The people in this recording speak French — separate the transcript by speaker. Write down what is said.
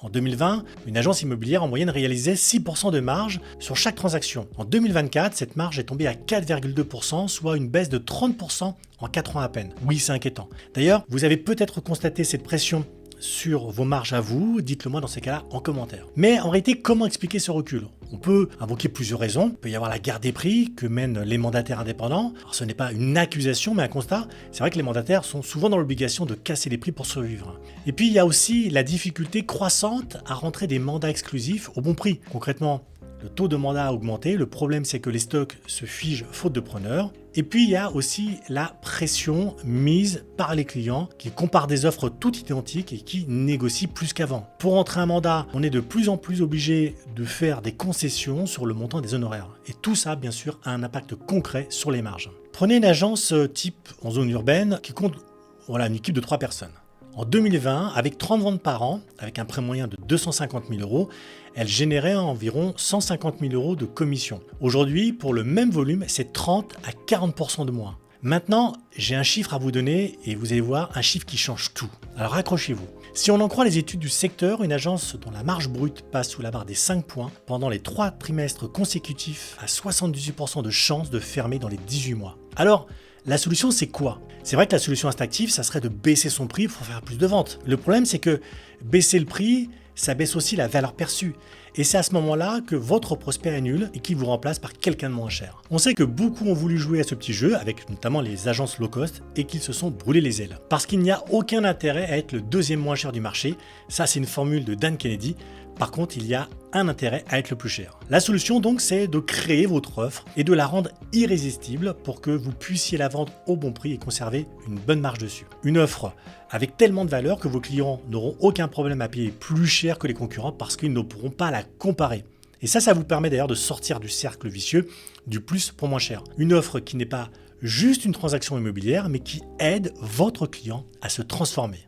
Speaker 1: En 2020, une agence immobilière en moyenne réalisait 6% de marge sur chaque transaction. En 2024, cette marge est tombée à 4,2%, soit une baisse de 30% en 4 ans à peine. Oui, c'est inquiétant. D'ailleurs, vous avez peut-être constaté cette pression sur vos marges à vous, dites-le moi dans ces cas-là en commentaire. Mais en réalité, comment expliquer ce recul? On peut invoquer plusieurs raisons. Il peut y avoir la guerre des prix que mènent les mandataires indépendants. Alors, ce n'est pas une accusation, mais un constat. C'est vrai que les mandataires sont souvent dans l'obligation de casser les prix pour survivre. Et puis, il y a aussi la difficulté croissante à rentrer des mandats exclusifs au bon prix. Concrètement, le taux de mandat a augmenté, le problème c'est que les stocks se figent faute de preneurs. Et puis il y a aussi la pression mise par les clients qui comparent des offres toutes identiques et qui négocient plus qu'avant. Pour entrer un mandat, on est de plus en plus obligé de faire des concessions sur le montant des honoraires. Et tout ça, bien sûr, a un impact concret sur les marges. Prenez une agence type en zone urbaine qui compte une équipe de 3 personnes. En 2020, avec 30 ventes par an, avec un prêt moyen de 250 000 euros, elle générait environ 150 000 euros de commission. Aujourd'hui, pour le même volume, c'est 30 à 40% de moins. Maintenant, j'ai un chiffre à vous donner et vous allez voir un chiffre qui change tout. Alors accrochez-vous. Si on en croit les études du secteur, une agence dont la marge brute passe sous la barre des 5 points, pendant les 3 trimestres consécutifs a 78% de chances de fermer dans les 18 mois. Alors, la solution, c'est quoi? C'est vrai que la solution instinctive, ça serait de baisser son prix pour faire plus de ventes. Le problème, c'est que baisser le prix, ça baisse aussi la valeur perçue. Et c'est à ce moment-là que votre prospect est nul et qu'il vous remplace par quelqu'un de moins cher. On sait que beaucoup ont voulu jouer à ce petit jeu, avec notamment les agences low cost, et qu'ils se sont brûlés les ailes. Parce qu'il n'y a aucun intérêt à être le deuxième moins cher du marché. Ça, c'est une formule de Dan Kennedy. Par contre, il y a un intérêt à être le plus cher. La solution donc, c'est de créer votre offre et de la rendre irrésistible pour que vous puissiez la vendre au bon prix et conserver une bonne marge dessus. Une offre avec tellement de valeur que vos clients n'auront aucun problème à payer plus cher que les concurrents parce qu'ils ne pourront pas la comparer. Et ça vous permet d'ailleurs de sortir du cercle vicieux du plus pour moins cher. Une offre qui n'est pas juste une transaction immobilière, mais qui aide votre client à se transformer.